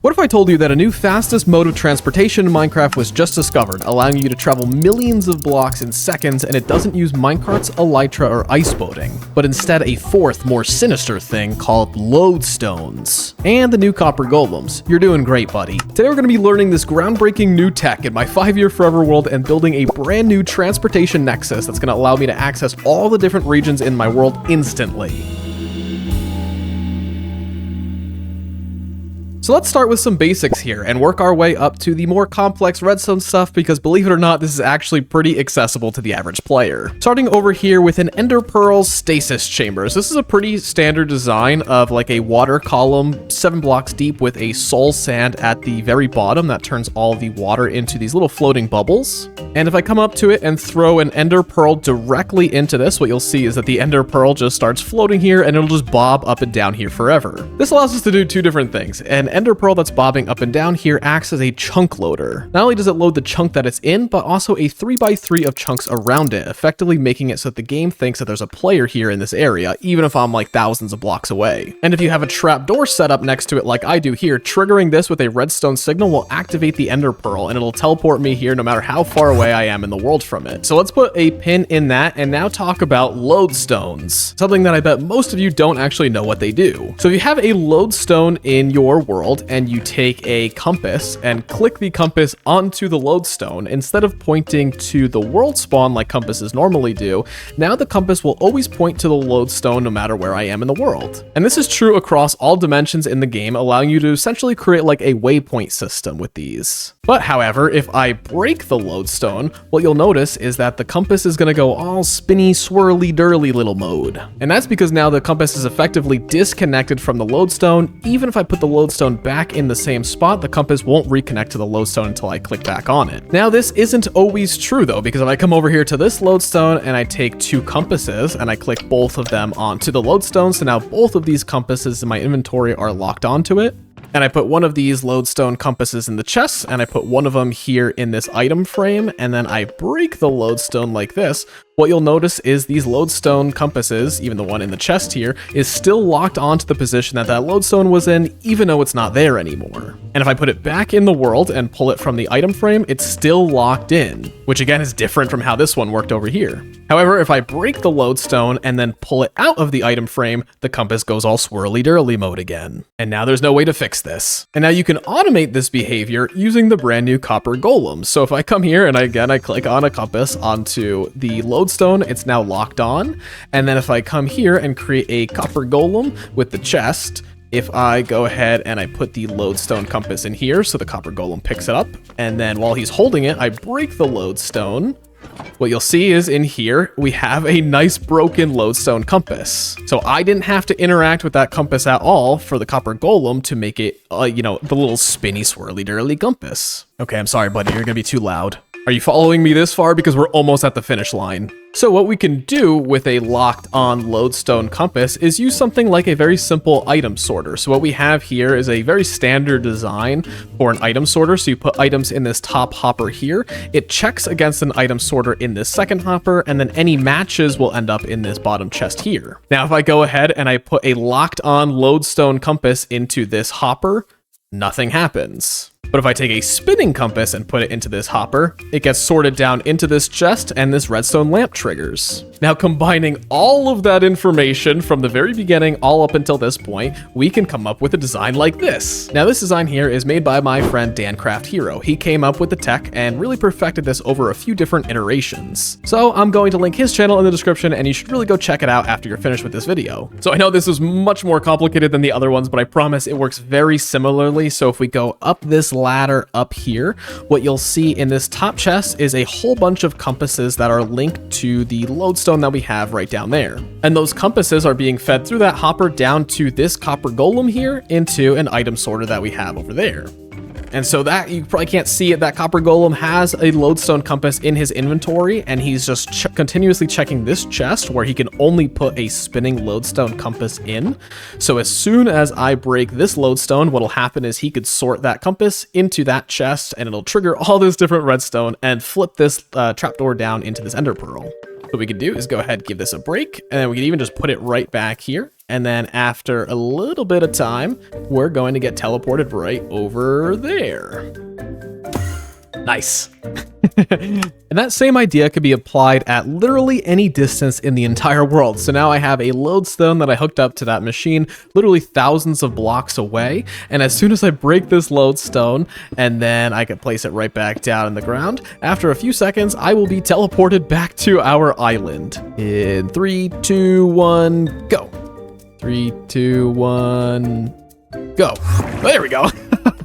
What if I told you that a new fastest mode of transportation in Minecraft was just discovered, allowing you to travel millions of blocks in seconds, and it doesn't use minecarts, elytra, or ice boating, but instead a fourth, more sinister thing called lodestones, and the new copper golems. You're doing great, buddy. Today we're going to be learning this groundbreaking new tech in my 5-year forever world and building a brand new transportation nexus that's going to allow me to access all the different regions in my world instantly. So let's start with some basics here and work our way up to the more complex redstone stuff, because believe it or not, this is actually pretty accessible to the average player. Starting over here with an ender pearl stasis chambers. This is a pretty standard design of like a water column 7 blocks deep with a soul sand at the very bottom that turns all the water into these little floating bubbles. And if I come up to it and throw an ender pearl directly into this, what you'll see is that the ender pearl just starts floating here and it'll just bob up and down here forever. This allows us to do two different things. An ender pearl that's bobbing up and down here acts as a chunk loader. Not only does it load the chunk that it's in, but also a 3x3 of chunks around it, effectively making it so that the game thinks that there's a player here in this area, even if I'm like thousands of blocks away. And if you have a trapdoor set up next to it like I do here, triggering this with a redstone signal will activate the ender pearl, and it'll teleport me here no matter how far away I am in the world from it. So let's put a pin in that and now talk about lodestones, something that I bet most of you don't actually know what they do. So if you have a lodestone in your world and you take a compass and click the compass onto the lodestone, instead of pointing to the world spawn like compasses normally do, now the compass will always point to the lodestone no matter where I am in the world. And this is true across all dimensions in the game, allowing you to essentially create like a waypoint system with these. But however, if I break the lodestone, what you'll notice is that the compass is going to go all spinny, swirly, dirly little mode. And that's because now the compass is effectively disconnected from the lodestone. Even if I put the lodestone back in the same spot, the compass won't reconnect to the lodestone until I click back on it. Now, this isn't always true though, because if I come over here to this lodestone and I take 2 compasses and I click both of them onto the lodestone, so now both of these compasses in my inventory are locked onto it. And I put one of these lodestone compasses in the chest, and I put one of them here in this item frame, and then I break the lodestone like this. What you'll notice is these lodestone compasses, even the one in the chest here, is still locked onto the position that that lodestone was in, even though it's not there anymore. And if I put it back in the world and pull it from the item frame, it's still locked in, which again is different from how this one worked over here. However, if I break the lodestone and then pull it out of the item frame, the compass goes all swirly-dirly mode again. And now there's no way to fix this. And now you can automate this behavior using the brand new copper golems. So if I come here and I click on a compass onto the lodestone, it's now locked on. And then if I come here and create a copper golem with the chest, if I go ahead and I put the lodestone compass in here so the copper golem picks it up, and then while he's holding it, I break the lodestone, what you'll see is in here, we have a nice broken lodestone compass. So I didn't have to interact with that compass at all for the copper golem to make it, the little spinny, swirly, dirly compass. Okay, I'm sorry, buddy, you're gonna be too loud. Are you following me this far? Because we're almost at the finish line. So what we can do with a locked on lodestone compass is use something like a very simple item sorter. So what we have here is a very standard design for an item sorter. So you put items in this top hopper here. It checks against an item sorter in this second hopper, and then any matches will end up in this bottom chest here. Now, if I go ahead and I put a locked on lodestone compass into this hopper, nothing happens. But if I take a spinning compass and put it into this hopper, it gets sorted down into this chest and this redstone lamp triggers. Now, combining all of that information from the very beginning all up until this point, we can come up with a design like this. Now, this design here is made by my friend DanCraft Hero. He came up with the tech and really perfected this over a few different iterations. So I'm going to link his channel in the description, and you should really go check it out after you're finished with this video. So I know this is much more complicated than the other ones, but I promise it works very similarly. So if we go up this ladder up here, what you'll see in this top chest is a whole bunch of compasses that are linked to the lodestone that we have right down there. And those compasses are being fed through that hopper down to this copper golem here into an item sorter that we have over there. And so that, you probably can't see it, that copper golem has a lodestone compass in his inventory, and he's just continuously checking this chest where he can only put a spinning lodestone compass in. So as soon as I break this lodestone, what'll happen is he could sort that compass into that chest, and it'll trigger all this different redstone and flip this trapdoor down into this ender pearl. What we can do is go ahead and give this a break, and then we can even just put it right back here. And then after a little bit of time, we're going to get teleported right over there. Nice. And that same idea could be applied at literally any distance in the entire world. So now I have a lodestone that I hooked up to that machine literally thousands of blocks away. And as soon as I break this lodestone, and then I can place it right back down in the ground, after a few seconds, I will be teleported back to our island. In 3, 2, 1, go. 3, 2, 1, go. There we go.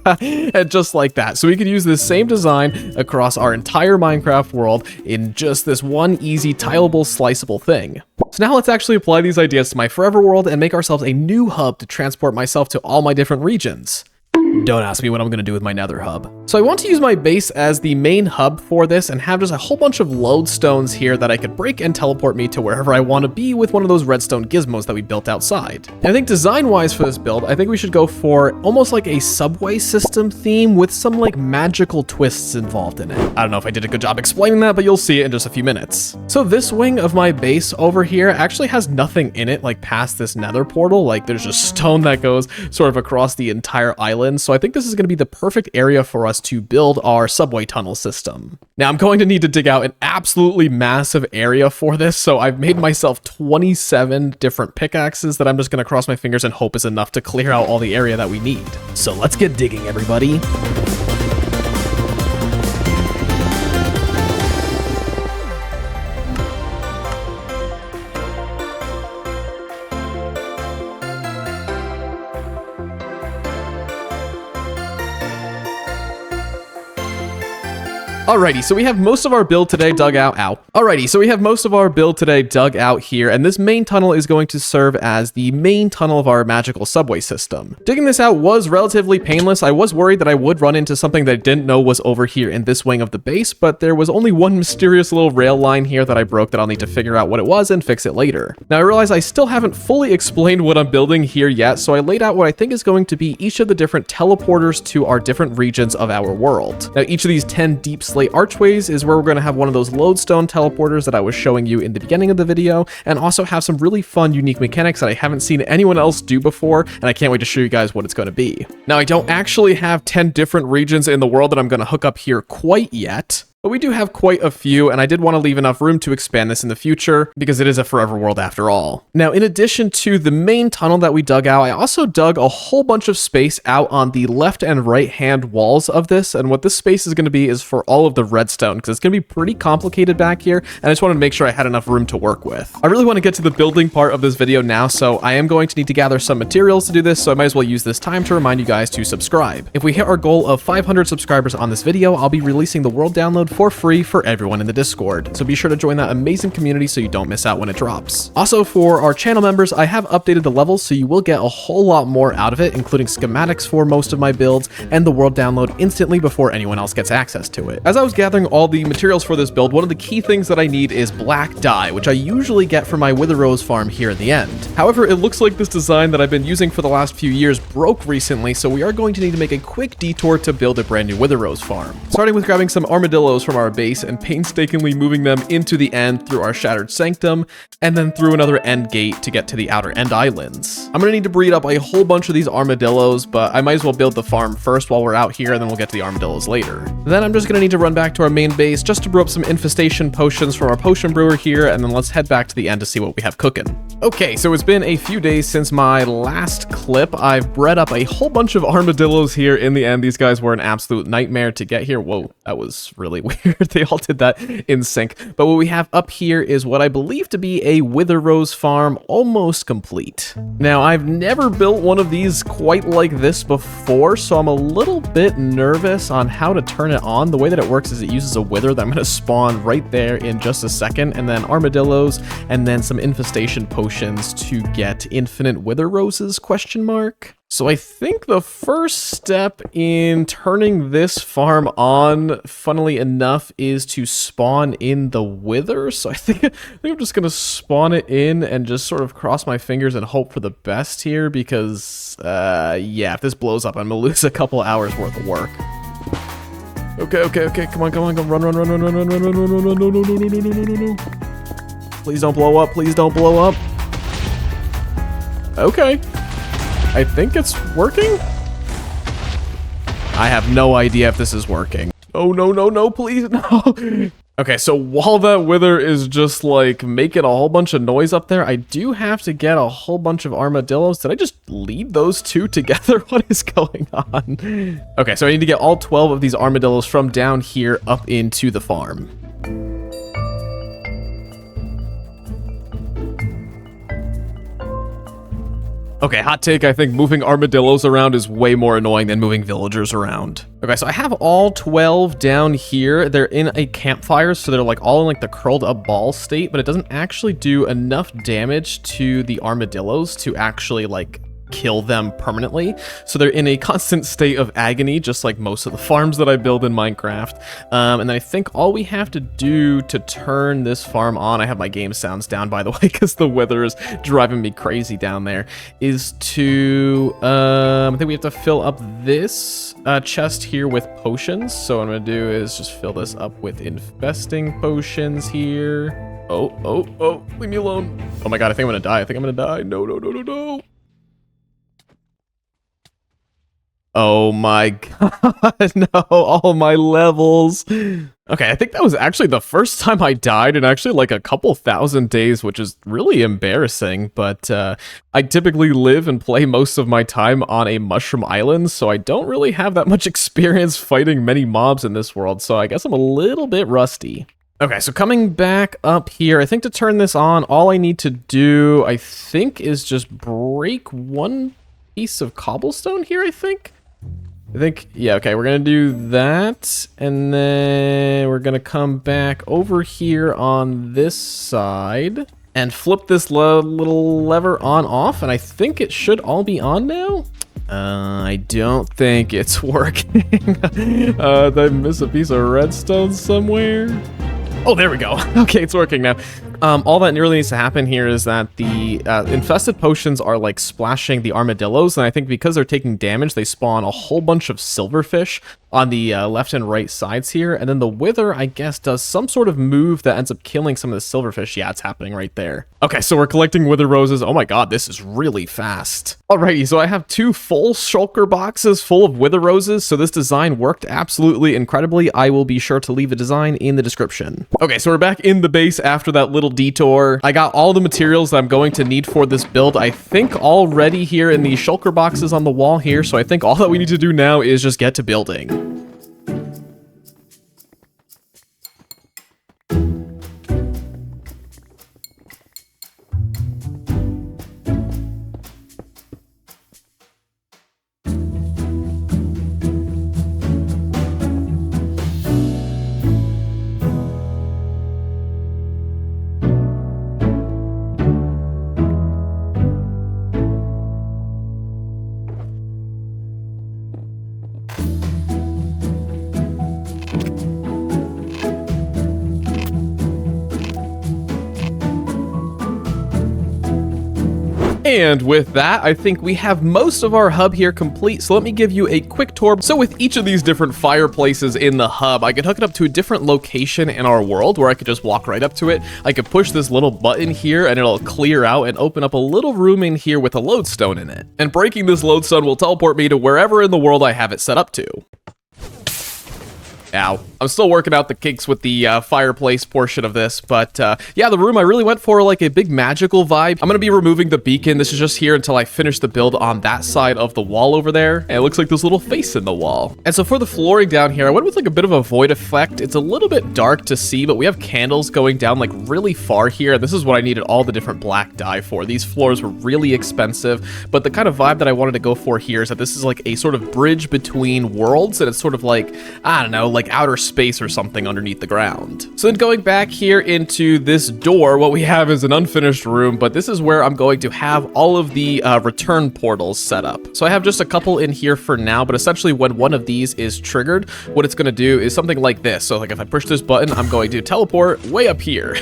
And just like that. So we could use this same design across our entire Minecraft world in just this one easy, tileable, sliceable thing. So now let's actually apply these ideas to my forever world and make ourselves a new hub to transport myself to all my different regions. Don't ask me what I'm going to do with my nether hub. So I want to use my base as the main hub for this and have just a whole bunch of lodestones here that I could break and teleport me to wherever I want to be with one of those redstone gizmos that we built outside. And I think design-wise for this build, I think we should go for almost like a subway system theme with some like magical twists involved in it. I don't know if I did a good job explaining that, but you'll see it in just a few minutes. So this wing of my base over here actually has nothing in it like past this nether portal. Like there's just stone that goes sort of across the entire island. So I think this is going to be the perfect area for us to build our subway tunnel system. Now I'm going to need to dig out an absolutely massive area for this, so I've made myself 27 different pickaxes that I'm just going to cross my fingers and hope is enough to clear out all the area that we need. So let's get digging, everybody. Alrighty, so we have most of our build today dug out. Alrighty, so we have most of our build today dug out here, and this main tunnel is going to serve as the main tunnel of our magical subway system. Digging this out was relatively painless. I was worried that I would run into something that I didn't know was over here in this wing of the base, but there was only one mysterious little rail line here that I broke that I'll need to figure out what it was and fix it later. Now I realize I still haven't fully explained what I'm building here yet, so I laid out what I think is going to be each of the different teleporters to our different regions of our world. Now each of these 10 deep slate archways is where we're going to have one of those lodestone teleporters that I was showing you in the beginning of the video, and also have some really fun, unique mechanics that I haven't seen anyone else do before, and I can't wait to show you guys what it's going to be. Now, I don't actually have 10 different regions in the world that I'm going to hook up here quite yet, but we do have quite a few, and I did want to leave enough room to expand this in the future because it is a forever world after all. Now, in addition to the main tunnel that we dug out, I also dug a whole bunch of space out on the left and right hand walls of this, and what this space is going to be is for all of the redstone, because it's going to be pretty complicated back here, and I just wanted to make sure I had enough room to work with. I really want to get to the building part of this video now, so I am going to need to gather some materials to do this, so I might as well use this time to remind you guys to subscribe. If we hit our goal of 500 subscribers on this video, I'll be releasing the world download for free for everyone in the Discord, so be sure to join that amazing community so you don't miss out when it drops. Also, for our channel members, I have updated the levels so you will get a whole lot more out of it, including schematics for most of my builds and the world download instantly before anyone else gets access to it. As I was gathering all the materials for this build, one of the key things that I need is black dye, which I usually get from my Wither Rose farm here in the end. However, it looks like this design that I've been using for the last few years broke recently, so we are going to need to make a quick detour to build a brand new Wither Rose farm. Starting with grabbing some armadillos from our base and painstakingly moving them into the end through our shattered sanctum, and then through another end gate to get to the outer end islands. I'm gonna need to breed up a whole bunch of these armadillos, but I might as well build the farm first while we're out here, and then we'll get to the armadillos later. Then I'm just gonna need to run back to our main base just to brew up some infestation potions from our potion brewer here, and then let's head back to the end to see what we have cooking. Okay, so it's been a few days since my last clip. I've bred up a whole bunch of armadillos here in the end. These guys were an absolute nightmare to get here. Whoa, that was really weird. They all did that in sync. But what we have up here is what I believe to be a Wither Rose farm almost complete. Now, I've never built one of these quite like this before, so I'm a little bit nervous on how to turn it on. The way that it works is it uses a wither that I'm going to spawn right there in just a second, and then armadillos, and then some infestation potions to get infinite Wither Roses, question mark. So I think the first step in turning this farm on, funnily enough, is to spawn in the wither. So I think I'm just going to spawn it in and just sort of cross my fingers and hope for the best here because, yeah, if this blows up, I'm going to lose a couple hours worth of work. Okay, come on, run. Please don't blow up, please don't blow up. Okay. I think it's working? I have no idea if this is working. Oh, no, no, no, please, no. Okay, so while that wither is just like making a whole bunch of noise up there, I do have to get a whole bunch of armadillos. Did I just lead those two together? What is going on? Okay, so I need to get all 12 of these armadillos from down here up into the farm. Okay, hot take, I think moving armadillos around is way more annoying than moving villagers around. Okay, so I have all 12 down here. They're in a campfire, so they're like all in like the curled up ball state, but it doesn't actually do enough damage to the armadillos to actually like kill them permanently. So they're in a constant state of agony, just like most of the farms that I build in Minecraft. And then I think all we have to do to turn this farm on, I have my game sounds down, by the way, because the weather is driving me crazy down there, is to, I think we have to fill up this chest here with potions. So what I'm going to do is just fill this up with infesting potions here. Oh, leave me alone. Oh my God, I think I'm going to die. I think I'm going to die. No, no, no, no, no. Oh my God, no, all my levels. Okay, I think that was actually the first time I died in actually like a couple thousand days, which is really embarrassing, but I typically live and play most of my time on a mushroom island, so I don't really have that much experience fighting many mobs in this world, so I guess I'm a little bit rusty. Okay, so coming back up here, I think to turn this on, all I need to do, I think, is just break one piece of cobblestone here, I think, yeah, okay, we're gonna do that, and then we're gonna come back over here on this side and flip this little lever on off, and I think it should all be on now. I don't think it's working. Did I miss a piece of redstone somewhere? Oh, there we go. Okay, it's working now. All that really needs to happen here is that the infested potions are like splashing the armadillos, and I think because they're taking damage, they spawn a whole bunch of silverfish on the left and right sides here, and then the wither, I guess, does some sort of move that ends up killing some of the silverfish. Yeah, it's happening right there. Okay, so we're collecting wither roses. Oh my God, this is really fast. Alrighty, so I have 2 full shulker boxes full of wither roses, so this design worked absolutely incredibly. I will be sure to leave the design in the description. Okay, so we're back in the base after that little detour. I got all the materials that I'm going to need for this build, I think, already here in the shulker boxes on the wall here, so I think all that we need to do now is just get to building. And with that, I think we have most of our hub here complete, so let me give you a quick tour. So with each of these different fireplaces in the hub, I can hook it up to a different location in our world where I could just walk right up to it. I could push this little button here and it'll clear out and open up a little room in here with a lodestone in it. And breaking this lodestone will teleport me to wherever in the world I have it set up to. Ow. I'm still working out the kinks with the fireplace portion of this, but yeah, the room I really went for like a big magical vibe. I'm gonna be removing the beacon. This is just here until I finish the build on that side of the wall over there, and it looks like this little face in the wall. And so for the flooring down here, I went with like a bit of a void effect. It's a little bit dark to see, but we have candles going down like really far here, and this is what I needed all the different black dye for. These floors were really expensive, but the kind of vibe that I wanted to go for here is that this is like a sort of bridge between worlds, and it's sort of like, I don't know, like outer space or something underneath the ground. So then going back here into this door, what we have is an unfinished room, but this is where I'm going to have all of the return portals set up. So I have just a couple in here for now, but essentially when one of these is triggered, what it's going to do is something like this. So like if I push this button, I'm going to teleport way up here.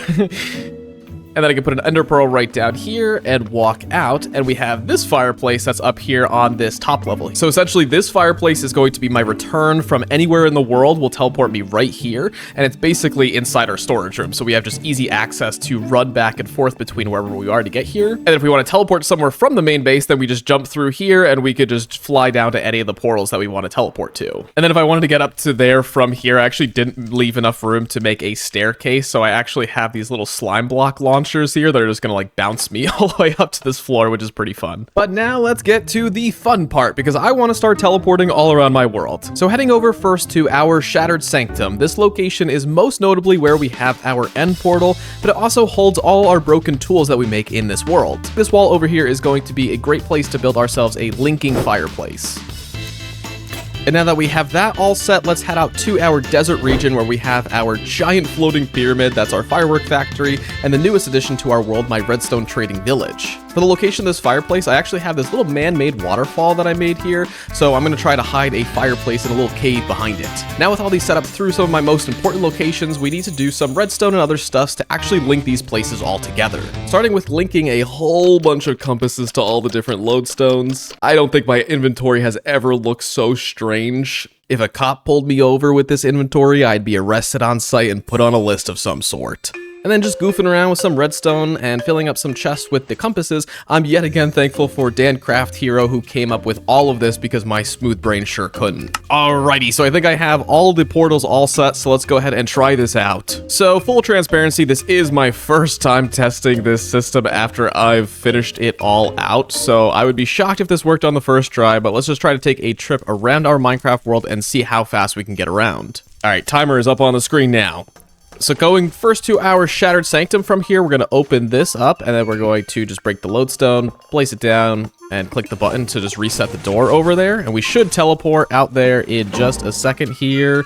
And then I can put an ender pearl right down here and walk out, and we have this fireplace that's up here on this top level. So essentially this fireplace is going to be my return from anywhere in the world, will teleport me right here, and it's basically inside our storage room, so we have just easy access to run back and forth between wherever we are to get here. And if we want to teleport somewhere from the main base, then we just jump through here and we could just fly down to any of the portals that we want to teleport to. And then if I wanted to get up to there from here, I actually didn't leave enough room to make a staircase, so I actually have these little slime block launchers here that are just gonna like bounce me all the way up to this floor, which is pretty fun. But now let's get to the fun part, because I want to start teleporting all around my world. So heading over first to our Shattered Sanctum. This location is most notably where we have our end portal, but it also holds all our broken tools that we make in this world. This wall over here is going to be a great place to build ourselves a linking fireplace. And now that we have that all set, let's head out to our desert region where we have our giant floating pyramid, that's our firework factory, and the newest addition to our world, my redstone trading village. For the location of this fireplace, I actually have this little man-made waterfall that I made here, so I'm going to try to hide a fireplace in a little cave behind it. Now with all these set up through some of my most important locations, we need to do some redstone and other stuffs to actually link these places all together. Starting with linking a whole bunch of compasses to all the different lodestones. I don't think my inventory has ever looked so strange. If a cop pulled me over with this inventory, I'd be arrested on site and put on a list of some sort. And then just goofing around with some redstone and filling up some chests with the compasses, I'm yet again thankful for Dan Craft Hero, who came up with all of this because my smooth brain sure couldn't. Alrighty, so I think I have all the portals all set, so let's go ahead and try this out. So full transparency, this is my first time testing this system after I've finished it all out, so I would be shocked if this worked on the first try, but let's just try to take a trip around our Minecraft world and see how fast we can get around. Alright, timer is up on the screen now. So going first to our Shattered Sanctum from here, we're going to open this up, and then we're going to just break the lodestone, place it down, and click the button to just reset the door over there. And we should teleport out there in just a second here.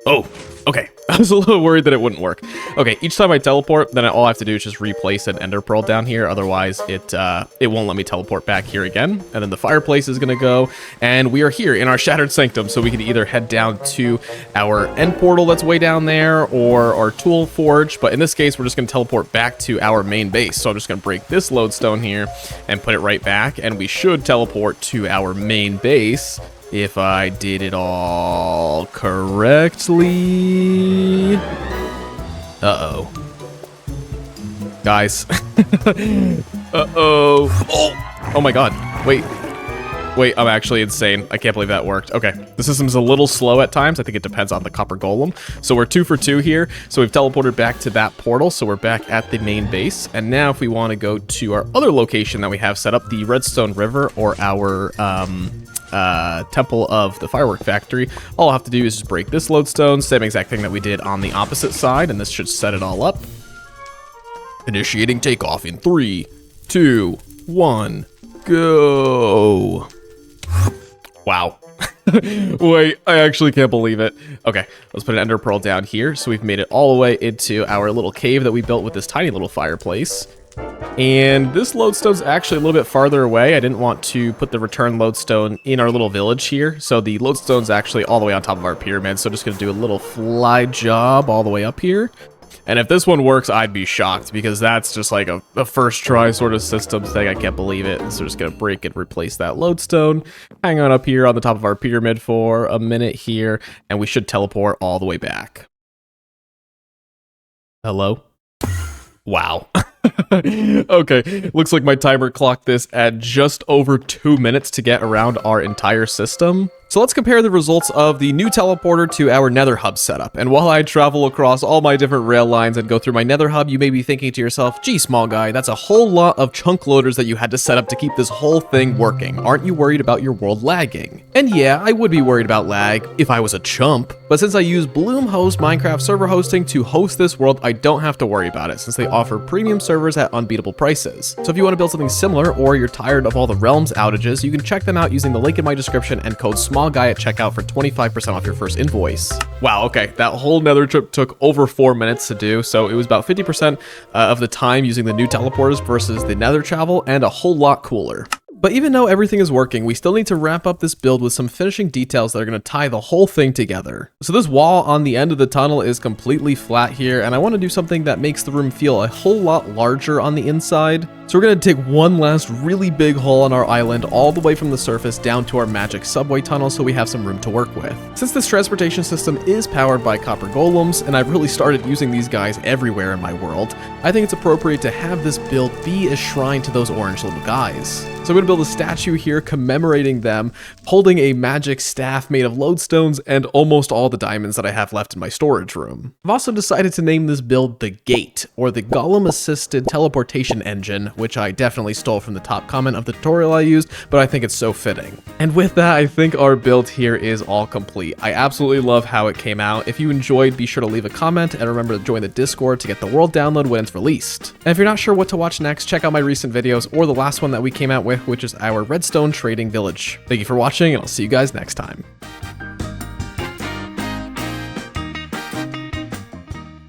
Oh, okay. I was a little worried that it wouldn't work. Okay, each time I teleport, then all I have to do is just replace an ender pearl down here. Otherwise, it won't let me teleport back here again. And then the fireplace is gonna go, and we are here in our Shattered Sanctum, so we can either head down to our end portal that's way down there, or our tool forge. But in this case, we're just gonna teleport back to our main base. So I'm just gonna break this lodestone here and put it right back, and we should teleport to our main base if I did it all correctly. Uh-oh. Guys. Uh-oh. Oh my god. Wait, I'm actually insane. I can't believe that worked. Okay, the system's a little slow at times. I think it depends on the copper golem. So we're 2 for 2 here. So we've teleported back to that portal. So we're back at the main base. And now if we want to go to our other location that we have set up, the Redstone River, or our temple of the firework factory, all I'll have to do is just break this lodestone, same exact thing that we did on the opposite side, and this should set it all up. Initiating takeoff in 3, 2, 1, go. Wow. Wait, I actually can't believe it. Okay, let's put an ender pearl down here. So we've made it all the way into our little cave that we built with this tiny little fireplace. And this lodestone's actually a little bit farther away. I didn't want to put the return lodestone in our little village here. So the lodestone's actually all the way on top of our pyramid. So just going to do a little fly job all the way up here. And if this one works, I'd be shocked, because that's just like a first try sort of system thing. I can't believe it. So just going to break and replace that lodestone. Hang on up here on the top of our pyramid for a minute here. And we should teleport all the way back. Hello? Wow. Okay, looks like my timer clocked this at just over 2 minutes to get around our entire system. So let's compare the results of the new teleporter to our nether hub setup. And while I travel across all my different rail lines and go through my nether hub, you may be thinking to yourself, gee, small guy, that's a whole lot of chunk loaders that you had to set up to keep this whole thing working. Aren't you worried about your world lagging? And yeah, I would be worried about lag if I was a chump. But since I use Bluehost Minecraft server hosting to host this world, I don't have to worry about it, since they offer premium servers at unbeatable prices. So if you want to build something similar, or you're tired of all the Realms outages, you can check them out using the link in my description and code SMALLGUY at checkout for 25% off your first invoice. Wow, okay, that whole nether trip took over 4 minutes to do, so it was about 50% of the time using the new teleporters versus the nether travel, and a whole lot cooler. But even though everything is working, we still need to wrap up this build with some finishing details that are going to tie the whole thing together. So this wall on the end of the tunnel is completely flat here, and I want to do something that makes the room feel a whole lot larger on the inside. So we're going to dig one last really big hole on our island all the way from the surface down to our magic subway tunnel so we have some room to work with. Since this transportation system is powered by copper golems, and I've really started using these guys everywhere in my world, I think it's appropriate to have this build be a shrine to those orange little guys. So I'm going to build a statue here commemorating them, holding a magic staff made of lodestones and almost all the diamonds that I have left in my storage room. I've also decided to name this build the G.A.T.E, or the Golem Assisted Teleportation Engine, which I definitely stole from the top comment of the tutorial I used, but I think it's so fitting. And with that, I think our build here is all complete. I absolutely love how it came out. If you enjoyed, be sure to leave a comment and remember to join the Discord to get the world download when it's released. And if you're not sure what to watch next, check out my recent videos or the last one that we came out with, which is our redstone trading village. Thank you for watching, and I'll see you guys next time.